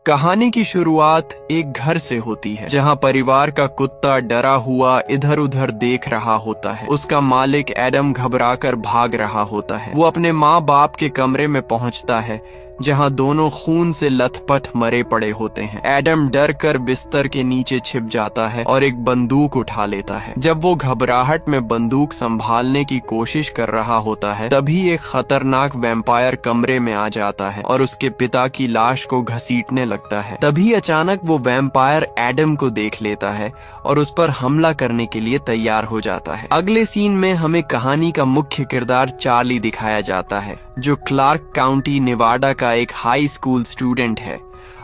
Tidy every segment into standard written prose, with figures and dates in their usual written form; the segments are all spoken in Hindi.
कहानी की शुरुआत एक घर से होती है जहां परिवार का कुत्ता डरा हुआ इधर उधर देख रहा होता है। उसका मालिक एडम घबराकर भाग रहा होता है। वो अपने माँ बाप के कमरे में पहुंचता है जहां दोनों खून से लथपथ मरे पड़े होते हैं। एडम डर कर बिस्तर के नीचे छिप जाता है और एक बंदूक उठा लेता है। जब वो घबराहट में बंदूक संभालने की कोशिश कर रहा होता है तभी एक खतरनाक वैम्पायर कमरे में आ जाता है और उसके पिता की लाश को घसीटने लगता है। तभी अचानक वो वैम्पायर एडम को देख लेता है और उस पर हमला करने के लिए तैयार हो जाता है। अगले सीन में हमें कहानी का मुख्य किरदार चार्ली दिखाया जाता है जो क्लार्क काउंटी नेवाडा का एक हाई स्कूल स्टूडेंट है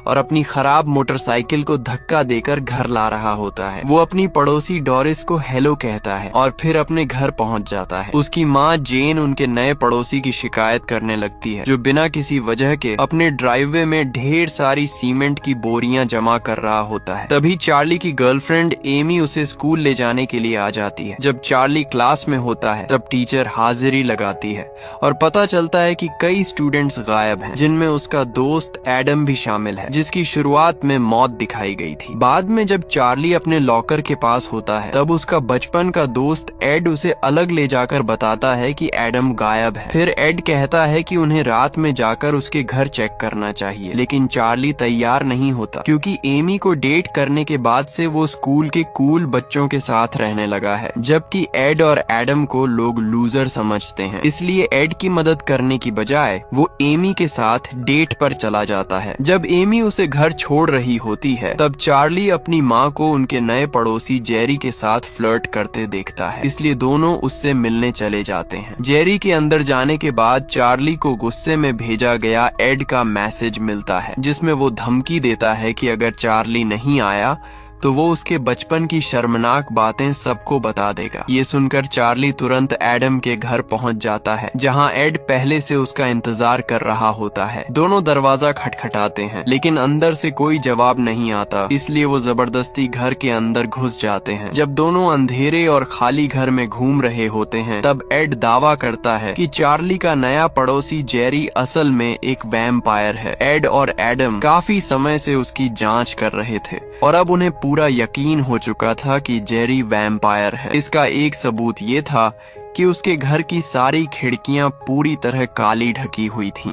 और अपनी खराब मोटरसाइकिल को धक्का देकर घर ला रहा होता है। वो अपनी पड़ोसी डोरिस को हेलो कहता है और फिर अपने घर पहुंच जाता है। उसकी माँ जेन उनके नए पड़ोसी की शिकायत करने लगती है जो बिना किसी वजह के अपने ड्राइववे में ढेर सारी सीमेंट की बोरियां जमा कर रहा होता है। तभी चार्ली की गर्लफ्रेंड एमी उसे स्कूल ले जाने के लिए आ जाती है। जब चार्ली क्लास में होता है तब टीचर हाजिरी लगाती है और पता चलता है कि कई स्टूडेंट्स गायब हैं, जिनमें उसका दोस्त एडम भी शामिल है जिसकी शुरुआत में मौत दिखाई गई थी। बाद में जब चार्ली अपने लॉकर के पास होता है तब उसका बचपन का दोस्त एड उसे अलग ले जाकर बताता है कि एडम गायब है। फिर एड कहता है कि उन्हें रात में जाकर उसके घर चेक करना चाहिए, लेकिन चार्ली तैयार नहीं होता क्योंकि एमी को डेट करने के बाद से वो स्कूल के कूल बच्चों के साथ रहने लगा है, जबकि एड और एडम को लोग लूजर समझते हैं। इसलिए एड की मदद करने की बजाय वो एमी के साथ डेट पर चला जाता है। जब एमी उसे घर छोड़ रही होती है तब चार्ली अपनी माँ को उनके नए पड़ोसी जेरी के साथ फ्लर्ट करते देखता है, इसलिए दोनों उससे मिलने चले जाते हैं। जेरी के अंदर जाने के बाद चार्ली को गुस्से में भेजा गया एड का मैसेज मिलता है जिसमें वो धमकी देता है कि अगर चार्ली नहीं आया तो वो उसके बचपन की शर्मनाक बातें सबको बता देगा। ये सुनकर चार्ली तुरंत एडम के घर पहुंच जाता है जहां एड पहले से उसका इंतजार कर रहा होता है। दोनों दरवाजा खटखटाते हैं लेकिन अंदर से कोई जवाब नहीं आता, इसलिए वो जबरदस्ती घर के अंदर घुस जाते हैं। जब दोनों अंधेरे और खाली घर में घूम रहे होते हैं तब एड दावा करता है कि चार्ली का नया पड़ोसी जेरी असल में एक वैम्पायर है। एड और एडम काफी समय से उसकी जांच कर रहे थे और अब उन्हें पूरा यकीन हो चुका था कि जेरी वैम्पायर है। इसका एक सबूत ये था कि उसके घर की सारी खिड़कियां पूरी तरह काली ढकी हुई थीं।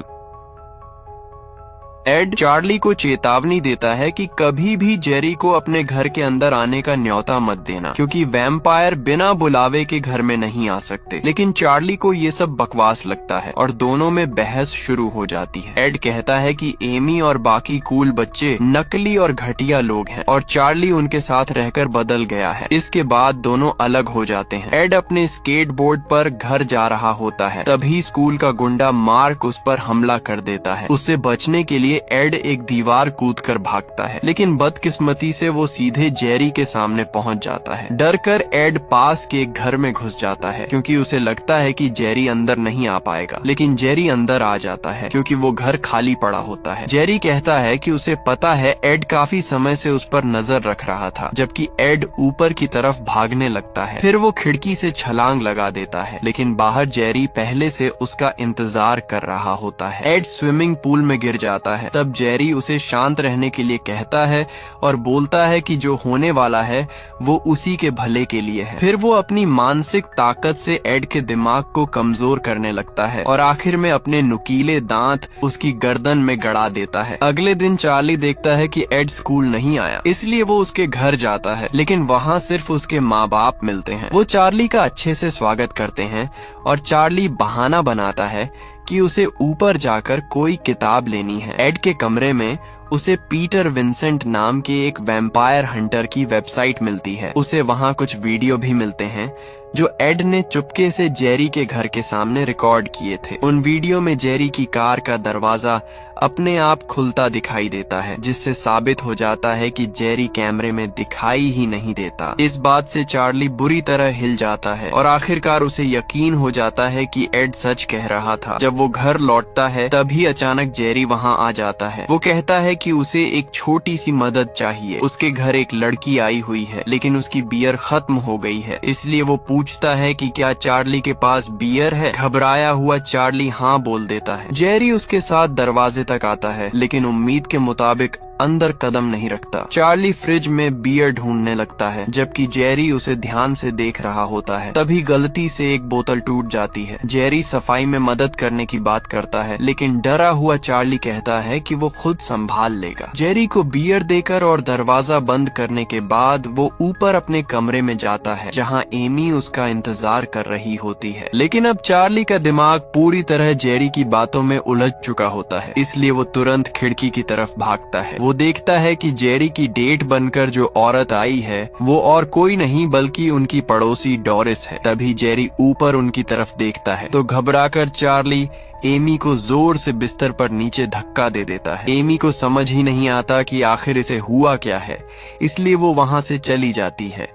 एड चार्ली को चेतावनी देता है कि कभी भी जेरी को अपने घर के अंदर आने का न्योता मत देना क्योंकि वैम्पायर बिना बुलावे के घर में नहीं आ सकते। लेकिन चार्ली को ये सब बकवास लगता है और दोनों में बहस शुरू हो जाती है। एड कहता है कि एमी और बाकी कूल बच्चे नकली और घटिया लोग हैं और चार्ली उनके साथ रहकर बदल गया है। इसके बाद दोनों अलग हो जाते हैं। एड अपने स्केट बोर्ड पर घर जा रहा होता है तभी स्कूल का गुंडा मार्क उस पर हमला कर देता है। उससे बचने के लिए एड एक दीवार कूदकर भागता है, लेकिन बदकिस्मती से वो सीधे जेरी के सामने पहुंच जाता है। डरकर एड पास के एक घर में घुस जाता है क्योंकि उसे लगता है कि जेरी अंदर नहीं आ पाएगा, लेकिन जेरी अंदर आ जाता है क्योंकि वो घर खाली पड़ा होता है। जेरी कहता है कि उसे पता है एड काफी समय से उस पर नजर रख रहा था, जबकि एड ऊपर की तरफ भागने लगता है। फिर वो खिड़की से छलांग लगा देता है, लेकिन बाहर जेरी पहले से उसका इंतजार कर रहा होता है। एड स्विमिंग पूल में गिर जाता है। तब जेरी उसे शांत रहने के लिए कहता है और बोलता है कि जो होने वाला है वो उसी के भले के लिए है। फिर वो अपनी मानसिक ताकत से एड के दिमाग को कमजोर करने लगता है और आखिर में अपने नुकीले दांत उसकी गर्दन में गड़ा देता है। अगले दिन चार्ली देखता है कि एड स्कूल नहीं आया, इसलिए वो उसके घर जाता है, लेकिन वहाँ सिर्फ उसके माँ बाप मिलते हैं। वो चार्ली का अच्छे से स्वागत करते हैं और चार्ली बहाना बनाता है कि उसे ऊपर जाकर कोई किताब लेनी है। एड के कमरे में उसे पीटर विंसेंट नाम के एक वैम्पायर हंटर की वेबसाइट मिलती है। उसे वहाँ कुछ वीडियो भी मिलते हैं जो एड ने चुपके से जेरी के घर के सामने रिकॉर्ड किए थे। उन वीडियो में जेरी की कार का दरवाजा अपने आप खुलता दिखाई देता है, जिससे साबित हो जाता है कि जेरी कैमरे में दिखाई ही नहीं देता। इस बात से चार्ली बुरी तरह हिल जाता है और आखिरकार उसे यकीन हो जाता है कि एड सच कह रहा था। जब वो घर लौटता है तभी अचानक जेरी वहाँ आ जाता है। वो कहता है कि उसे एक छोटी सी मदद चाहिए। उसके घर एक लड़की आई हुई है, लेकिन उसकी बियर खत्म हो गई है, इसलिए वो पूछता है कि क्या चार्ली के पास बियर है। घबराया हुआ चार्ली हाँ बोल देता है। जेरी उसके साथ दरवाजे तक आता है, लेकिन उम्मीद के मुताबिक अंदर कदम नहीं रखता। चार्ली फ्रिज में बियर ढूंढने लगता है जबकि जेरी उसे ध्यान से देख रहा होता है। तभी गलती से एक बोतल टूट जाती है। जेरी सफाई में मदद करने की बात करता है लेकिन डरा हुआ चार्ली कहता है कि वो खुद संभाल लेगा। जेरी को बियर देकर और दरवाजा बंद करने के बाद वो ऊपर अपने कमरे में जाता है जहां एमी उसका इंतजार कर रही होती है। लेकिन अब चार्ली का दिमाग पूरी तरह जेरी की बातों में उलझ चुका होता है, इसलिए वो तुरंत खिड़की की तरफ भागता है। वो देखता है कि जेरी की डेट बनकर जो औरत आई है वो और कोई नहीं बल्कि उनकी पड़ोसी डोरिस है। तभी जेरी ऊपर उनकी तरफ देखता है तो घबराकर चार्ली एमी को जोर से बिस्तर पर नीचे धक्का दे देता है। एमी को समझ ही नहीं आता कि आखिर इसे हुआ क्या है, इसलिए वो वहां से चली जाती है।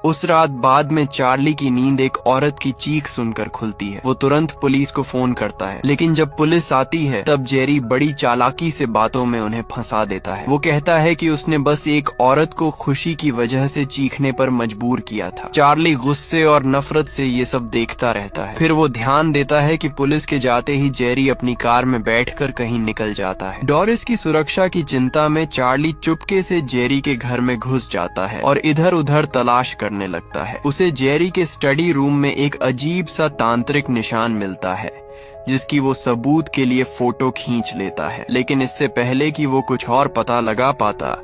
उस रात बाद में चार्ली की नींद एक औरत की चीख सुनकर खुलती है। वो तुरंत पुलिस को फोन करता है लेकिन जब पुलिस आती है तब जेरी बड़ी चालाकी से बातों में उन्हें फंसा देता है। वो कहता है कि उसने बस एक औरत को खुशी की वजह से चीखने पर मजबूर किया था। चार्ली गुस्से और नफरत से ये सब देखता रहता है। फिर वो ध्यान देता है कि पुलिस के जाते ही जेरी अपनी कार में बैठकर कहीं निकल जाता है। डोरिस की सुरक्षा की चिंता में चार्ली चुपके से जेरी के घर में घुस जाता है और इधर उधर तलाश करने लगता है। उसे जेरी के स्टडी रूम में एक अजीब सा तांत्रिक निशान मिलता है जिसकी वो सबूत के लिए फोटो खींच लेता है। लेकिन इससे पहले कि वो कुछ और पता लगा पाता,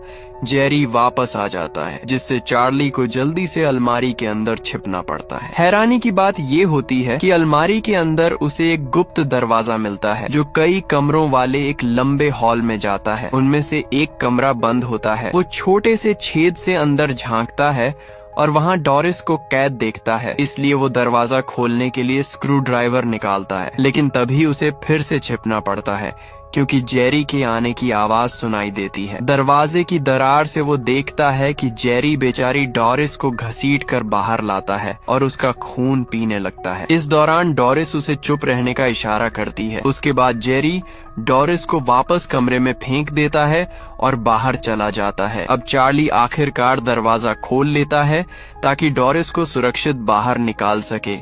जेरी वापस आ जाता है जिससे चार्ली को जल्दी से अलमारी के अंदर छिपना पड़ता है। हैरानी की बात ये होती है कि अलमारी के अंदर उसे एक गुप्त दरवाजा मिलता है जो कई कमरों वाले एक लंबे हॉल में जाता है। उनमें से एक कमरा बंद होता है। वो छोटे से छेद से अंदर झांकता है और वहाँ डोरिस को कैद देखता है, इसलिए वो दरवाजा खोलने के लिए स्क्रू ड्राइवर निकालता है। लेकिन तभी उसे फिर से छिपना पड़ता है क्योंकि जेरी के आने की आवाज सुनाई देती है। दरवाजे की दरार से वो देखता है कि जेरी बेचारी डोरिस को घसीट कर बाहर लाता है और उसका खून पीने लगता है। इस दौरान डोरिस उसे चुप रहने का इशारा करती है। उसके बाद जेरी डोरिस को वापस कमरे में फेंक देता है और बाहर चला जाता है। अब चार्ली आखिरकार दरवाजा खोल लेता है ताकि डोरिस को सुरक्षित बाहर निकाल सके,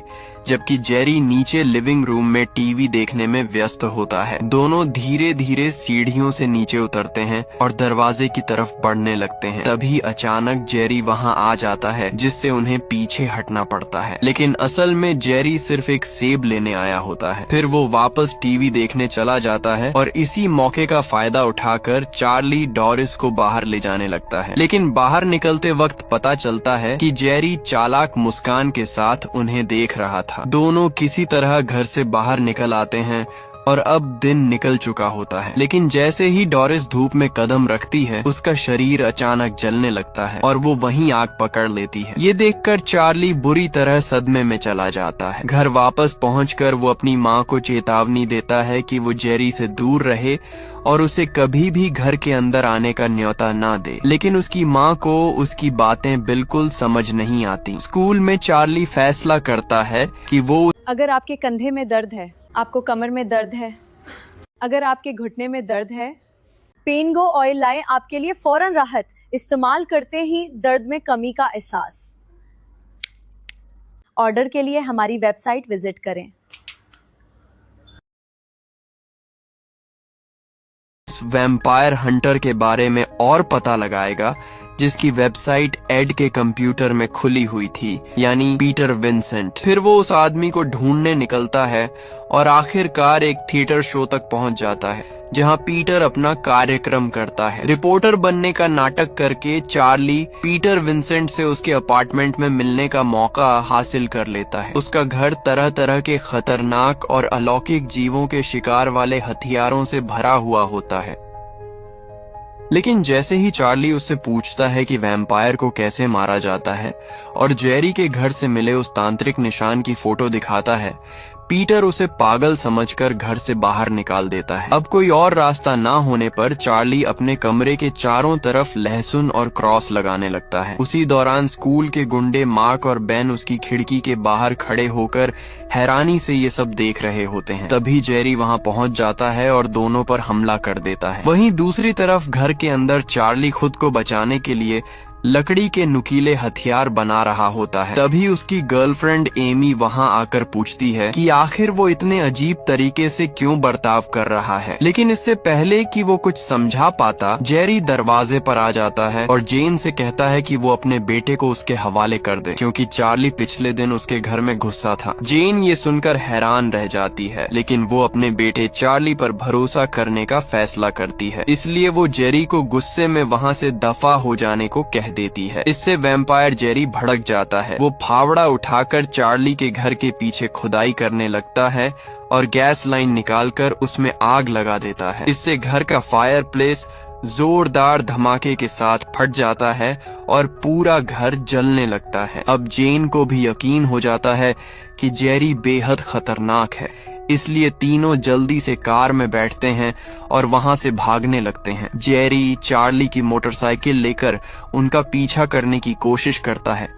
जबकि जेरी नीचे लिविंग रूम में टीवी देखने में व्यस्त होता है। दोनों धीरे धीरे सीढ़ियों से नीचे उतरते हैं और दरवाजे की तरफ बढ़ने लगते हैं। तभी अचानक जेरी वहां आ जाता है जिससे उन्हें पीछे हटना पड़ता है। लेकिन असल में जेरी सिर्फ एक सेब लेने आया होता है। फिर वो वापस टीवी देखने चला जाता है और इसी मौके का फायदा उठाकर चार्ली डोरिस को बाहर ले जाने लगता है। लेकिन बाहर निकलते वक्त पता चलता है कि जेरी चालाक मुस्कान के साथ उन्हें देख रहा था। दोनों किसी तरह घर से बाहर निकल आते हैं और अब दिन निकल चुका होता है। लेकिन जैसे ही डोरिस धूप में कदम रखती है उसका शरीर अचानक जलने लगता है और वो वहीं आग पकड़ लेती है। ये देखकर चार्ली बुरी तरह सदमे में चला जाता है। घर वापस पहुंचकर वो अपनी माँ को चेतावनी देता है कि वो जेरी से दूर रहे और उसे कभी भी घर के अंदर आने का न्योता ना दे। लेकिन उसकी माँ को उसकी बातें बिल्कुल समझ नहीं आती। स्कूल में चार्ली फैसला करता है कि वो अगर आपके कंधे में दर्द है, आपको कमर में दर्द है, अगर आपके घुटने में दर्द है, पेन गो ऑयल लाए आपके लिए फौरन राहत। इस्तेमाल करते ही दर्द में कमी का एहसास। ऑर्डर के लिए हमारी वेबसाइट विजिट करें। वैम्पायर हंटर के बारे में और पता लगाएगा जिसकी वेबसाइट एड के कंप्यूटर में खुली हुई थी, यानी पीटर विंसेंट। फिर वो उस आदमी को ढूंढने निकलता है और आखिरकार एक थिएटर शो तक पहुंच जाता है जहां पीटर अपना कार्यक्रम करता है। रिपोर्टर बनने का नाटक करके चार्ली पीटर विंसेंट से उसके अपार्टमेंट में मिलने का मौका हासिल कर लेता है। उसका घर तरह तरह के खतरनाक और अलौकिक जीवों के शिकार वाले हथियारों से भरा हुआ होता है। लेकिन जैसे ही चार्ली उससे पूछता है कि वैम्पायर को कैसे मारा जाता है और जेरी के घर से मिले उस तांत्रिक निशान की फोटो दिखाता है, पीटर उसे पागल समझकर घर से बाहर निकाल देता है। अब कोई और रास्ता ना होने पर चार्ली अपने कमरे के चारों तरफ लहसुन और क्रॉस लगाने लगता है। उसी दौरान स्कूल के गुंडे मार्क और बेन उसकी खिड़की के बाहर खड़े होकर हैरानी से ये सब देख रहे होते हैं। तभी जेरी वहां पहुंच जाता है और दोनों पर हमला कर देता है। वहीं दूसरी तरफ घर के अंदर चार्ली खुद को बचाने के लिए लकड़ी के नुकीले हथियार बना रहा होता है। तभी उसकी गर्लफ्रेंड एमी वहां आकर पूछती है कि आखिर वो इतने अजीब तरीके से क्यों बर्ताव कर रहा है। लेकिन इससे पहले कि वो कुछ समझा पाता, जेरी दरवाजे पर आ जाता है और जेन से कहता है कि वो अपने बेटे को उसके हवाले कर दे, क्योंकि चार्ली पिछले दिन उसके घर में घुसा था। जेन ये सुनकर हैरान रह जाती है, लेकिन वो अपने बेटे चार्ली पर भरोसा करने का फैसला करती है। इसलिए वो जेरी को गुस्से में वहाँ से दफा हो जाने को कह देती है। इससे वैम्पायर जेरी भड़क जाता है। वो फावड़ा उठाकर चार्ली के घर के पीछे खुदाई करने लगता है और गैस लाइन निकालकर उसमें आग लगा देता है। इससे घर का फायर प्लेस जोरदार धमाके के साथ फट जाता है और पूरा घर जलने लगता है। अब जेन को भी यकीन हो जाता है कि जेरी बेहद खतरनाक है, इसलिए तीनों जल्दी से कार में बैठते हैं और वहां से भागने लगते हैं। जेरी चार्ली की मोटरसाइकिल लेकर उनका पीछा करने की कोशिश करता है,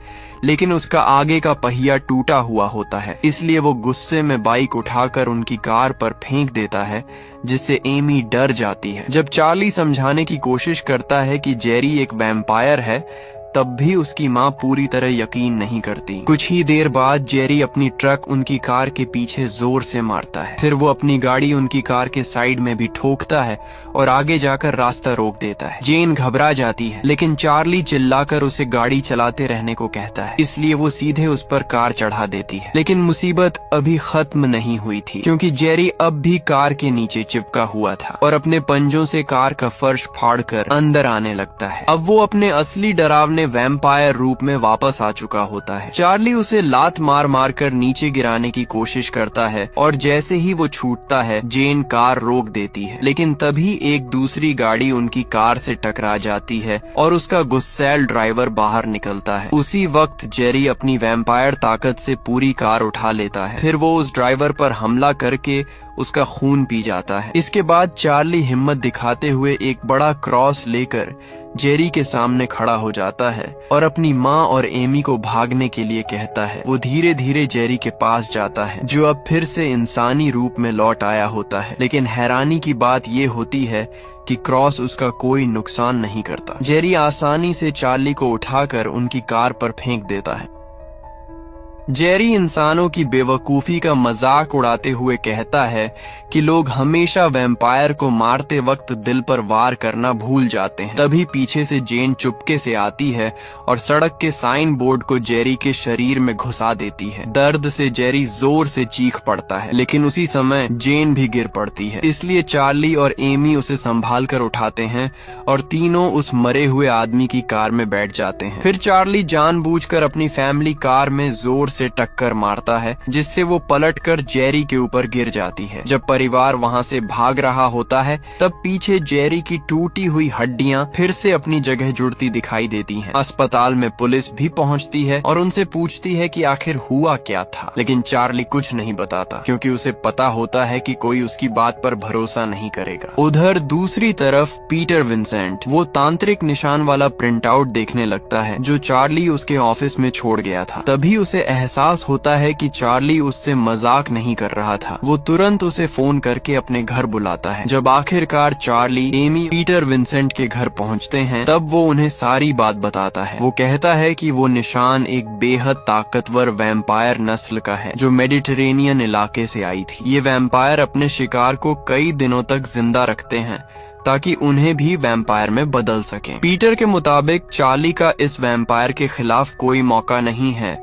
लेकिन उसका आगे का पहिया टूटा हुआ होता है। इसलिए वो गुस्से में बाइक उठाकर उनकी कार पर फेंक देता है, जिससे एमी डर जाती है। जब चार्ली समझाने की कोशिश करता है कि जेरी एक वैम्पायर है, तब भी उसकी माँ पूरी तरह यकीन नहीं करती। कुछ ही देर बाद जेरी अपनी ट्रक उनकी कार के पीछे जोर से मारता है। फिर वो अपनी गाड़ी उनकी कार के साइड में भी ठोकता है और आगे जाकर रास्ता रोक देता है। जेन घबरा जाती है, लेकिन चार्ली चिल्लाकर उसे गाड़ी चलाते रहने को कहता है, इसलिए वो सीधे उस पर कार चढ़ा देती है। लेकिन मुसीबत अभी खत्म नहीं हुई थी, क्योंकि जेरी अब भी कार के नीचे चिपका हुआ था और अपने पंजों से कार का फर्श फाड़कर अंदर आने लगता है। अब वो अपने असली डरावने वैम्पायर रूप में वापस आ चुका होता है। चार्ली उसे लात मार मार कर नीचे गिराने की कोशिश करता है और जैसे ही वो छूटता है, जेन कार रोक देती है। लेकिन तभी एक दूसरी गाड़ी उनकी कार से टकरा जाती है और उसका गुस्सैल ड्राइवर बाहर निकलता है। उसी वक्त जेरी अपनी वैम्पायर ताकत से पूरी कार उठा लेता है। फिर वो उस ड्राइवर पर हमला करके उसका खून पी जाता है। इसके बाद चार्ली हिम्मत दिखाते हुए एक बड़ा क्रॉस लेकर जेरी के सामने खड़ा हो जाता है और अपनी माँ और एमी को भागने के लिए कहता है। वो धीरे धीरे जेरी के पास जाता है, जो अब फिर से इंसानी रूप में लौट आया होता है। लेकिन हैरानी की बात ये होती है कि क्रॉस उसका कोई नुकसान नहीं करता। जेरी आसानी से चार्ली को उठाकर उनकी कार पर फेंक देता है। जेरी इंसानों की बेवकूफी का मजाक उड़ाते हुए कहता है कि लोग हमेशा वैम्पायर को मारते वक्त दिल पर वार करना भूल जाते हैं। तभी पीछे से जेन चुपके से आती है और सड़क के साइन बोर्ड को जेरी के शरीर में घुसा देती है। दर्द से जेरी जोर से चीख पड़ता है, लेकिन उसी समय जेन भी गिर पड़ती है। इसलिए चार्ली और एमी उसे संभाल कर उठाते हैं और तीनों उस मरे हुए आदमी की कार में बैठ जाते हैं। फिर चार्ली जानबूझकर अपनी फैमिली कार में जोर से टक्कर मारता है, जिससे वो पलटकर जेरी के ऊपर गिर जाती है। जब परिवार वहां से भाग रहा होता है, तब पीछे जेरी की टूटी हुई हड्डियां फिर से अपनी जगह जुड़ती दिखाई देती हैं। अस्पताल में पुलिस भी पहुंचती है और उनसे पूछती है कि आखिर हुआ क्या था, लेकिन चार्ली कुछ नहीं बताता, क्योंकि उसे पता होता है कि कोई उसकी बात पर भरोसा नहीं करेगा। उधर दूसरी तरफ पीटर विंसेंट वो तांत्रिक निशान वाला प्रिंट आउट देखने लगता है, जो चार्ली उसके ऑफिस में छोड़ गया था। तभी उसे एहसास होता है कि चार्ली उससे मजाक नहीं कर रहा था। वो तुरंत उसे फोन करके अपने घर बुलाता है। जब आखिरकार चार्ली, एमी, पीटर विंसेंट के घर पहुंचते हैं, तब वो उन्हें सारी बात बताता है। वो कहता है कि वो निशान एक बेहद ताकतवर वैम्पायर नस्ल का है, जो मेडिटेरेनियन इलाके से आई थी। ये वैम्पायर अपने शिकार को कई दिनों तक जिंदा रखते हैं ताकि उन्हें भी वैम्पायर में बदल सकें। पीटर के मुताबिक चार्ली का इस वैम्पायर के खिलाफ कोई मौका नहीं है,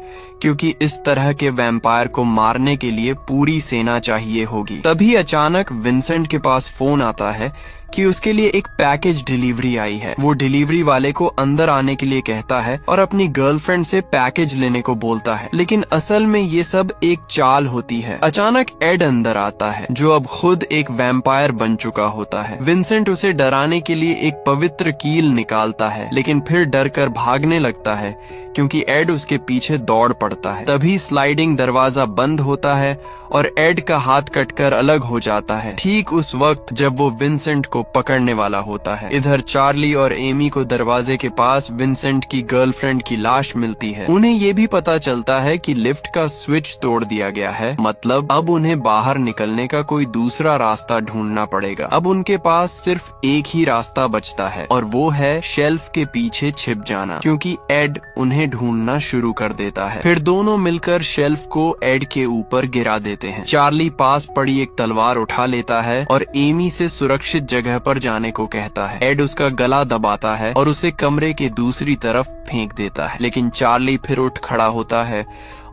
क्योंकि इस तरह के वैम्पायर को मारने के लिए पूरी सेना चाहिए होगी। तभी अचानक विंसेंट के पास फोन आता है कि उसके लिए एक पैकेज डिलीवरी आई है। वो डिलीवरी वाले को अंदर आने के लिए कहता है और अपनी गर्लफ्रेंड से पैकेज लेने को बोलता है, लेकिन असल में ये सब एक चाल होती है। अचानक एड अंदर आता है, जो अब खुद एक वैम्पायर बन चुका होता है। विंसेंट उसे डराने के लिए एक पवित्र कील निकालता है, लेकिन फिर डर कर भागने लगता है, क्योंकि एड उसके पीछे दौड़ पड़ता पड़ता है। तभी स्लाइडिंग दरवाजा बंद होता है और एड का हाथ कटकर अलग हो जाता है, ठीक उस वक्त जब वो विंसेंट को पकड़ने वाला होता है। इधर चार्ली और एमी को दरवाजे के पास विंसेंट की गर्लफ्रेंड की लाश मिलती है। उन्हें ये भी पता चलता है कि लिफ्ट का स्विच तोड़ दिया गया है, मतलब अब उन्हें बाहर निकलने का कोई दूसरा रास्ता ढूंढना पड़ेगा। अब उनके पास सिर्फ एक ही रास्ता बचता है और वो है शेल्फ के पीछे छिप जाना, क्योंकि एड उन्हें ढूंढना शुरू कर देता है। फिर दोनों मिलकर शेल्फ को एड के ऊपर गिरा देते हैं। चार्ली पास पड़ी एक तलवार उठा लेता है और एमी से सुरक्षित जगह पर जाने को कहता है। एड उसका गला दबाता है और उसे कमरे के दूसरी तरफ फेंक देता है, लेकिन चार्ली फिर उठ खड़ा होता है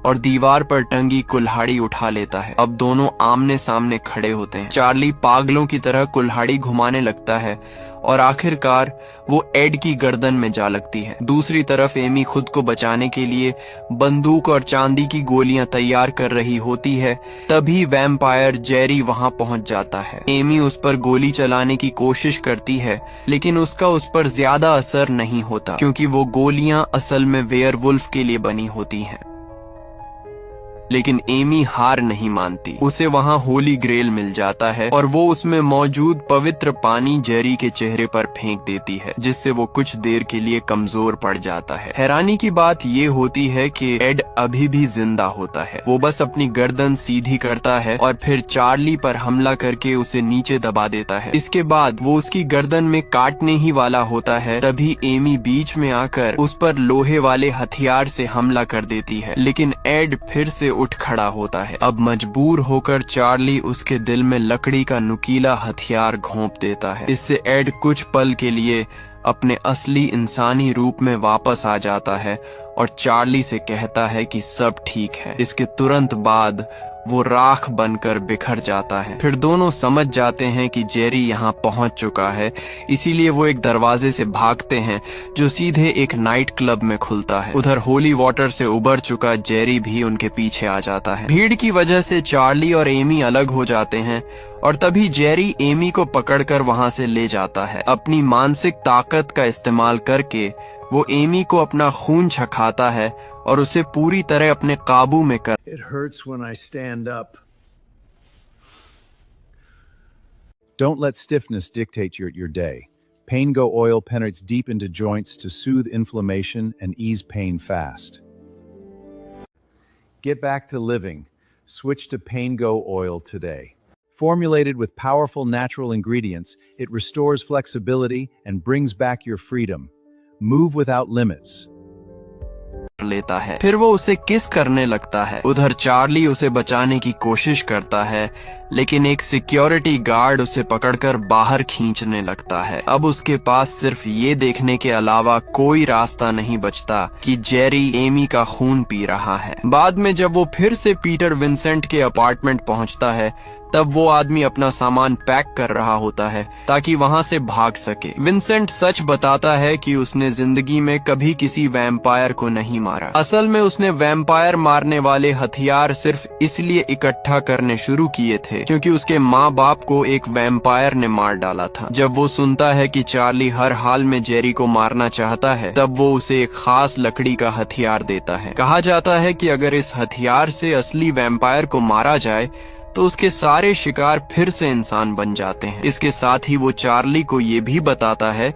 और दीवार पर टंगी कुल्हाड़ी उठा लेता है। अब दोनों आमने सामने खड़े होते हैं। चार्ली पागलों की तरह कुल्हाड़ी घुमाने लगता है और आखिरकार वो एड की गर्दन में जा लगती है। दूसरी तरफ एमी खुद को बचाने के लिए बंदूक और चांदी की गोलियां तैयार कर रही होती है। तभी वैम्पायर जेरी वहां पहुंच जाता है। एमी उस पर गोली चलाने की कोशिश करती है, लेकिन उसका उस पर ज्यादा असर नहीं होता, क्योंकि वो गोलियां असल में वेयरवुल्फ के लिए बनी होती हैं। लेकिन एमी हार नहीं मानती। उसे वहाँ होली ग्रेल मिल जाता है और वो उसमें मौजूद पवित्र पानी जेरी के चेहरे पर फेंक देती है, जिससे वो कुछ देर के लिए कमजोर पड़ जाता है। हैरानी की बात ये होती है कि एड अभी भी जिंदा होता है। वो बस अपनी गर्दन सीधी करता है और फिर चार्ली पर हमला करके उसे नीचे दबा देता है। इसके बाद वो उसकी गर्दन में काटने ही वाला होता है, तभी एमी बीच में आकर उस पर लोहे वाले हथियार से हमला कर देती है, लेकिन एड फिर से उठ खड़ा होता है। अब मजबूर होकर चार्ली उसके दिल में लकड़ी का नुकीला हथियार घोंप देता है। इससे एड कुछ पल के लिए अपने असली इंसानी रूप में वापस आ जाता है और चार्ली से कहता है कि सब ठीक है। इसके तुरंत बाद वो राख बनकर बिखर जाता है। फिर दोनों समझ जाते हैं कि जेरी यहाँ पहुंच चुका है, इसीलिए वो एक दरवाजे से भागते हैं जो सीधे एक नाइट क्लब में खुलता है। उधर होली वाटर से उबर चुका जेरी भी उनके पीछे आ जाता है। भीड़ की वजह से चार्ली और एमी अलग हो जाते हैं और तभी जेरी एमी को पकड़कर वहां से ले जाता है। अपनी मानसिक ताकत का इस्तेमाल करके वो एमी को अपना खून छकाता है और उसे पूरी तरह अपने काबू में कर। It hurts when I stand up. Don't let stiffness dictate your day. Pain-Go oil penetrates deep into joints to soothe inflammation and ease pain fast. Get back to living. Switch to Pain-Go oil today. Formulated with powerful natural ingredients, it restores flexibility and brings back your freedom. Move without limits. लेता है। फिर वो उसे किस करने लगता है। उधर चार्ली उसे बचाने की कोशिश करता है, लेकिन एक सिक्योरिटी गार्ड उसे पकड़कर बाहर खींचने लगता है। अब उसके पास सिर्फ ये देखने के अलावा कोई रास्ता नहीं बचता कि जेरी एमी का खून पी रहा है। बाद में जब वो फिर से पीटर विंसेंट के अपार्टमेंट पहुंचता है, तब वो आदमी अपना सामान पैक कर रहा होता है ताकि वहां से भाग सके। विंसेंट सच बताता है कि उसने जिंदगी में कभी किसी वैम्पायर को नहीं मारा। असल में उसने वैम्पायर मारने वाले हथियार सिर्फ इसलिए इकट्ठा करने शुरू किए थे क्योंकि उसके माँ बाप को एक वैम्पायर ने मार डाला था। जब वो सुनता है कि चार्ली हर हाल में जेरी को मारना चाहता है, तब वो उसे एक खास लकड़ी का हथियार देता है। कहा जाता है कि अगर इस हथियार से असली वैम्पायर को मारा जाए तो उसके सारे शिकार फिर से इंसान बन जाते हैं। इसके साथ ही वो चार्ली को ये भी बताता है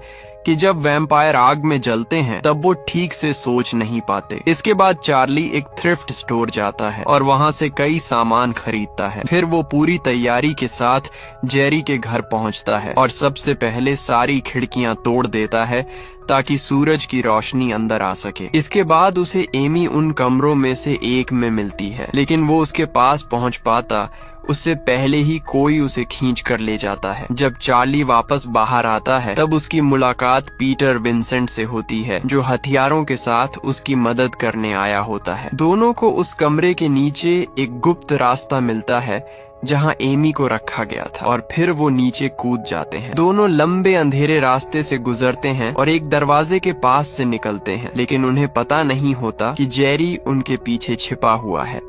कि जब वैम्पायर आग में जलते हैं तब वो ठीक से सोच नहीं पाते। इसके बाद चार्ली एक थ्रिफ्ट स्टोर जाता है और वहां से कई सामान खरीदता है। फिर वो पूरी तैयारी के साथ जेरी के घर पहुंचता है और सबसे पहले सारी खिड़कियां तोड़ देता है ताकि सूरज की रोशनी अंदर आ सके। इसके बाद उसे एमी उन कमरों में से एक में मिलती है, लेकिन वो उसके पास पहुंच पाता उससे पहले ही कोई उसे खींच कर ले जाता है। जब चार्ली वापस बाहर आता है तब उसकी मुलाकात पीटर विंसेंट से होती है, जो हथियारों के साथ उसकी मदद करने आया होता है। दोनों को उस कमरे के नीचे एक गुप्त रास्ता मिलता है जहां एमी को रखा गया था और फिर वो नीचे कूद जाते हैं। दोनों लंबे अंधेरे रास्ते से गुजरते हैं और एक दरवाजे के पास से निकलते हैं, लेकिन उन्हें पता नहीं होता कि जेरी उनके पीछे छिपा हुआ है।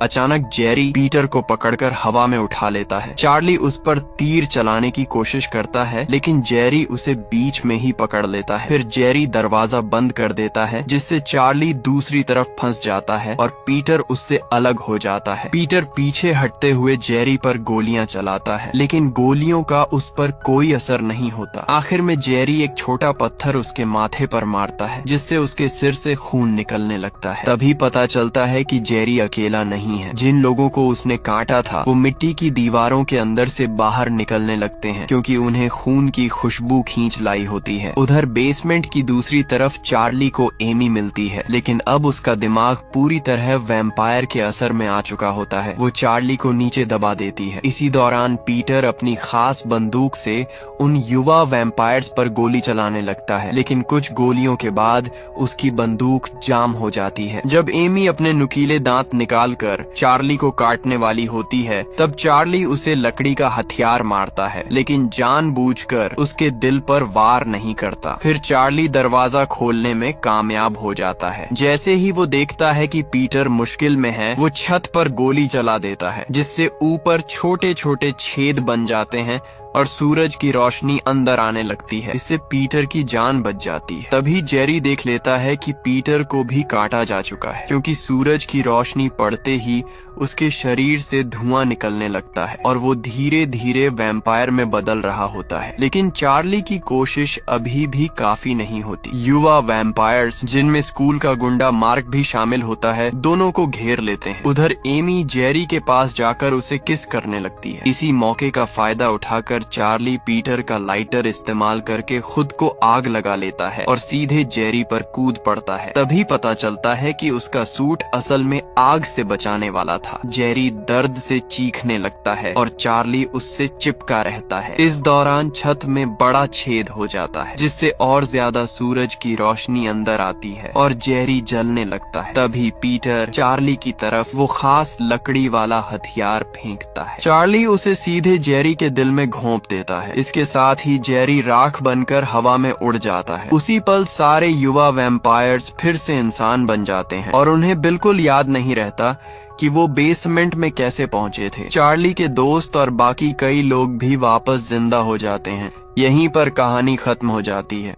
अचानक जेरी पीटर को पकड़कर हवा में उठा लेता है। चार्ली उस पर तीर चलाने की कोशिश करता है, लेकिन जेरी उसे बीच में ही पकड़ लेता है। फिर जेरी दरवाजा बंद कर देता है, जिससे चार्ली दूसरी तरफ फंस जाता है और पीटर उससे अलग हो जाता है। पीटर पीछे हटते हुए जेरी पर गोलियां चलाता है, लेकिन गोलियों का उस पर कोई असर नहीं होता। आखिर में जेरी एक छोटा पत्थर उसके माथे पर मारता है, जिससे उसके सिर से खून निकलने लगता है। तभी पता चलता है कि जेरी अकेला नहीं है। जिन लोगों को उसने काटा था वो मिट्टी की दीवारों के अंदर से बाहर निकलने लगते हैं, क्योंकि उन्हें खून की खुशबू खींच लाई होती है। उधर बेसमेंट की दूसरी तरफ चार्ली को एमी मिलती है, लेकिन अब उसका दिमाग पूरी तरह वैम्पायर के असर में आ चुका होता है। वो चार्ली को नीचे दबा देती है। इसी दौरान पीटर अपनी खास बंदूक से उन युवा वैम्पायर्स पर गोली चलाने लगता है, लेकिन कुछ गोलियों के बाद उसकी बंदूक जाम हो जाती है। जब एमी अपने नुकीले दांत निकालकर चार्ली को काटने वाली होती है, तब चार्ली उसे लकड़ी का हथियार मारता है, लेकिन जानबूझकर उसके दिल पर वार नहीं करता। फिर चार्ली दरवाजा खोलने में कामयाब हो जाता है। जैसे ही वो देखता है कि पीटर मुश्किल में है, वो छत पर गोली चला देता है, जिससे ऊपर छोटे छोटे छेद बन जाते हैं और सूरज की रोशनी अंदर आने लगती है। इससे पीटर की जान बच जाती है। तभी जेरी देख लेता है कि पीटर को भी काटा जा चुका है, क्योंकि सूरज की रोशनी पड़ते ही उसके शरीर से धुआं निकलने लगता है और वो धीरे धीरे वैम्पायर में बदल रहा होता है। लेकिन चार्ली की कोशिश अभी भी काफी नहीं होती। युवा वैम्पायर्स, जिनमें स्कूल का गुंडा मार्क भी शामिल होता है, दोनों को घेर लेते हैं। उधर एमी जेरी के पास जाकर उसे किस करने लगती है। इसी मौके का फायदा उठाकर चार्ली पीटर का लाइटर इस्तेमाल करके खुद को आग लगा लेता है और सीधे जेरी पर कूद पड़ता है। तभी पता चलता है कि उसका सूट असल में आग से बचाने वाला था। जेरी दर्द से चीखने लगता है और चार्ली उससे चिपका रहता है। इस दौरान छत में बड़ा छेद हो जाता है, जिससे और ज्यादा सूरज की रोशनी अंदर आती है और जेरी जलने लगता है। तभी पीटर चार्ली की तरफ वो खास लकड़ी वाला हथियार फेंकता है। चार्ली उसे सीधे जेरी के दिल में घोंप देता है। इसके साथ ही जेरी राख बनकर हवा में उड़ जाता है। उसी पल सारे युवा वैम्पायर्स फिर से इंसान बन जाते हैं और उन्हें बिल्कुल याद नहीं रहता कि वो बेसमेंट में कैसे पहुंचे थे। चार्ली के दोस्त और बाकी कई लोग भी वापस जिंदा हो जाते हैं। यहीं पर कहानी खत्म हो जाती है।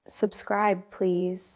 Subscribe, please.